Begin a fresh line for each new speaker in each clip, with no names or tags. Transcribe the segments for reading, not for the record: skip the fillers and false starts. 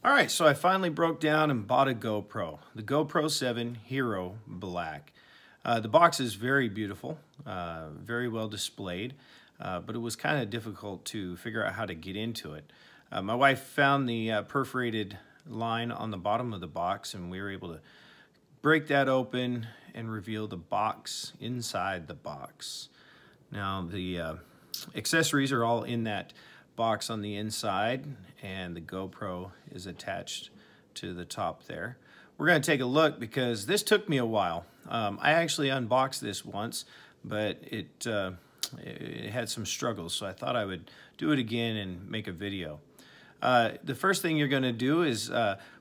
All right, so I finally broke down and bought a GoPro, the GoPro 7 Hero Black. The box is very beautiful, very well displayed, but it was kind of difficult to figure out how to get into it. My wife found the perforated line on the bottom of the box, and we were able to break that open and reveal the box inside the box. Now the accessories are all in that box on the inside, and the GoPro is attached to the top there. We're going to take a look because this took me a while. I actually unboxed this once, but it had some struggles, so I thought I would do it again and make a video. The first thing you're going to do is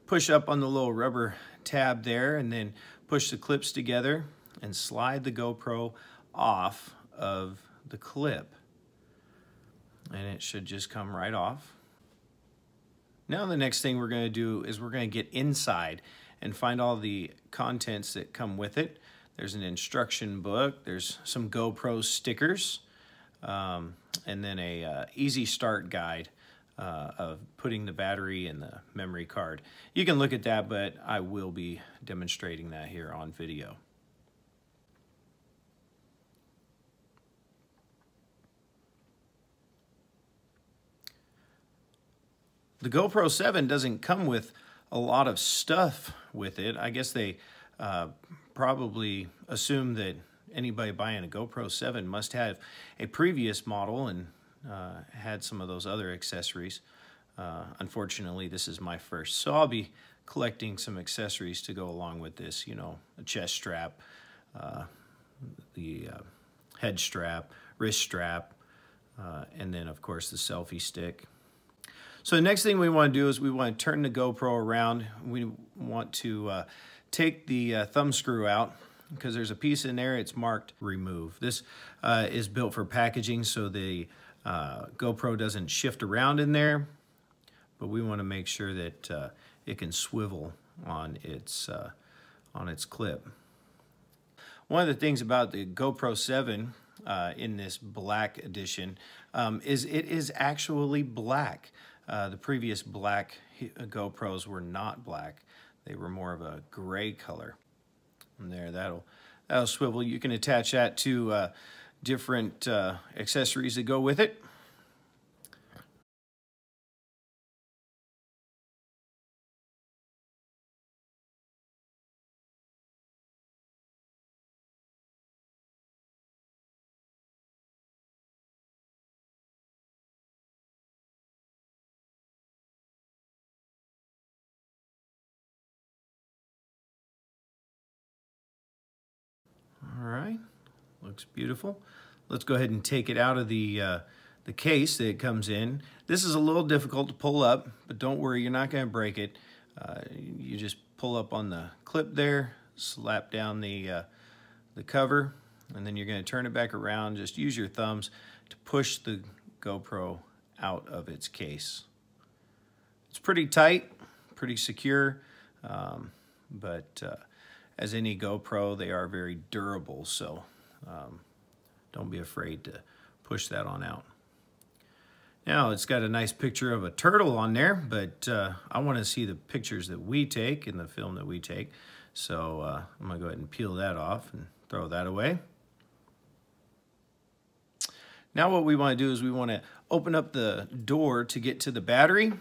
push up on the little rubber tab there, and then push the clips together and slide the GoPro off of the clip. And it should just come right off. Now the next thing we're going to do is we're going to get inside and find all the contents that come with it. There's an instruction book, there's some GoPro stickers, and then a easy start guide of putting the battery in the memory card. You can look at that, but I will be demonstrating that here on video. The GoPro 7 doesn't come with a lot of stuff with it. I guess they probably assume that anybody buying a GoPro 7 must have a previous model and had some of those other accessories. Unfortunately, this is my first, so I'll be collecting some accessories to go along with this. You know, a chest strap, the head strap, wrist strap, and then of course the selfie stick. So the next thing we want to do is we want to turn the GoPro around. We want to take the thumb screw out because there's a piece in there, it's marked remove. This is built for packaging so the GoPro doesn't shift around in there, but we want to make sure that it can swivel on its clip. One of the things about the GoPro 7 in this black edition is it is actually black. The previous black GoPros were not black. They were more of a gray color. And there, that'll swivel. You can attach that to different accessories that go with it. All right, looks beautiful. Let's go ahead and take it out of the case that it comes in. This is a little difficult to pull up, but don't worry, you're not going to break it. You just pull up on the clip there, slap down the cover, and then you're going to turn it back around. Just use your thumbs to push the GoPro out of its case. It's pretty tight, pretty secure, but as any GoPro, they are very durable, so don't be afraid to push that on out. Now, it's got a nice picture of a turtle on there, but I want to see the pictures that we take in the film that we take, so I'm going to go ahead and peel that off and throw that away. Now what we want to do is we want to open up the door to get to the battery,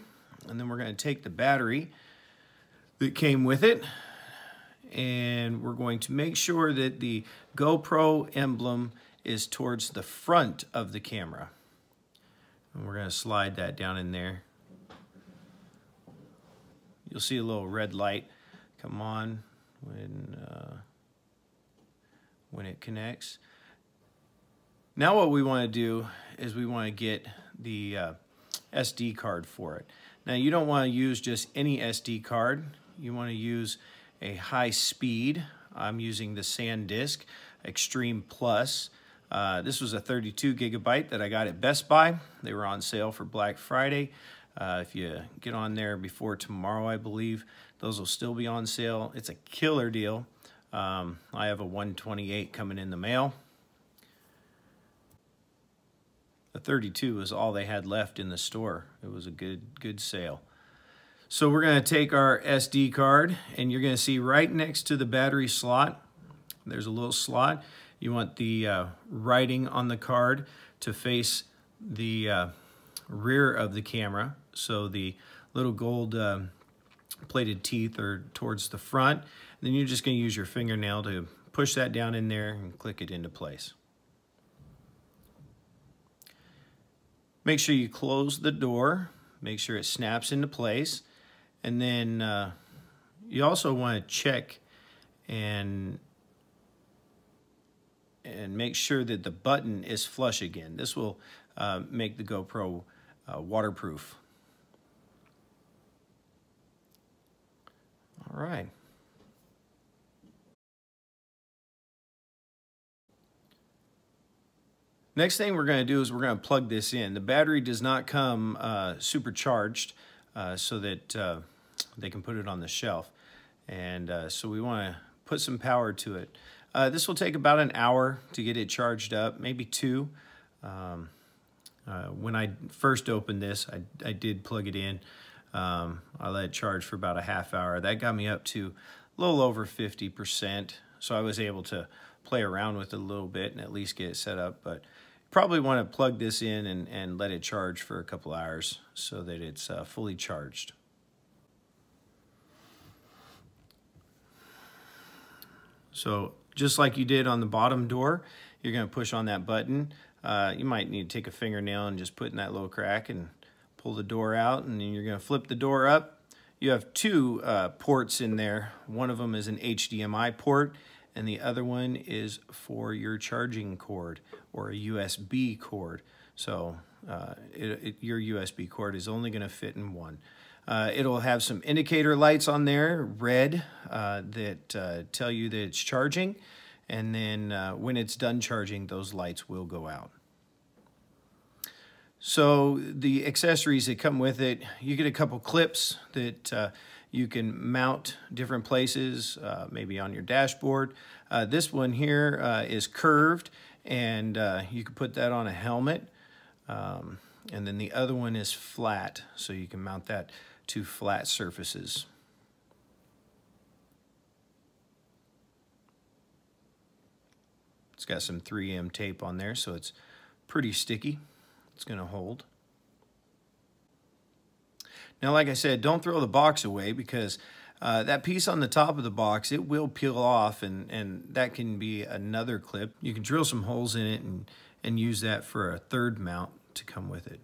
and then we're going to take the battery that came with it, and we're going to make sure that the GoPro emblem is towards the front of the camera. And we're going to slide that down in there. You'll see a little red light come on when it connects. Now what we want to do is we want to get the SD card for it. Now you don't want to use just any SD card. You want to use a high speed. I'm using the SanDisk Extreme Plus. This was a 32 gigabyte that I got at Best Buy. They were on sale for Black Friday. If you get on there before tomorrow, I believe, those will still be on sale. It's a killer deal. I have a 128 coming in the mail. The 32 was all they had left in the store. It was a good sale. So we're going to take our SD card, and you're going to see right next to the battery slot, there's a little slot. You want the writing on the card to face the rear of the camera, so the little gold plated teeth are towards the front. And then you're just going to use your fingernail to push that down in there and click it into place. Make sure you close the door, make sure it snaps into place, and then you also want to check and make sure that the button is flush again. This will make the GoPro waterproof. All right. Next thing we're going to do is we're going to plug this in. The battery does not come supercharged so that they can put it on the shelf. And so we want to put some power to it. This will take about an hour to get it charged up, maybe 2. When I first opened this, I did plug it in. I let it charge for about a half hour. That got me up to a little over 50%. So I was able to play around with it a little bit and at least get it set up. But you probably want to plug this in and let it charge for a couple hours so that it's fully charged. So just like you did on the bottom door, you're going to push on that button. You might need to take a fingernail and just put in that little crack and pull the door out, and then you're going to flip the door up. You have 2 ports in there. One of them is an HDMI port, and the other one is for your charging cord or a USB cord. So your USB cord is only going to fit in one. It'll have some indicator lights on there, red, that tell you that it's charging, and then when it's done charging, those lights will go out. So the accessories that come with it, you get a couple clips that you can mount different places, maybe on your dashboard. This one here is curved, and you can put that on a helmet. And then the other one is flat, so you can mount that to flat surfaces. It's got some 3M tape on there, so it's pretty sticky. It's going to hold. Now, like I said, don't throw the box away, because that piece on the top of the box, it will peel off, and that can be another clip. You can drill some holes in it and use that for a third mount to come with it.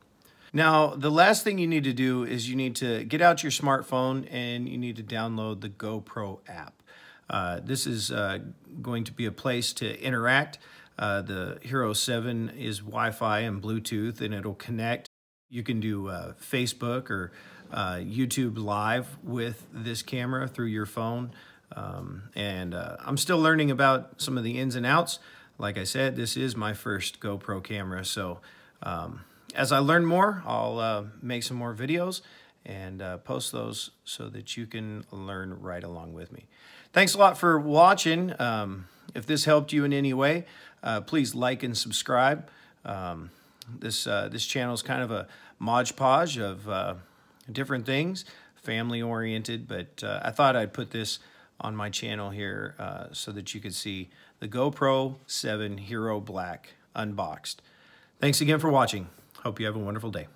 Now, the last thing you need to do is you need to get out your smartphone and you need to download the GoPro app. This is going to be a place to interact. The Hero 7 is Wi-Fi and Bluetooth, and it'll connect. You can do Facebook or YouTube Live with this camera through your phone. I'm still learning about some of the ins and outs. Like I said, this is my first GoPro camera, so as I learn more, I'll make some more videos and post those so that you can learn right along with me. Thanks a lot for watching. If this helped you in any way, please like and subscribe. This channel is kind of a modge podge of different things, family-oriented, but I thought I'd put this on my channel here so that you could see the GoPro 7 Hero Black unboxed. Thanks again for watching. Hope you have a wonderful day.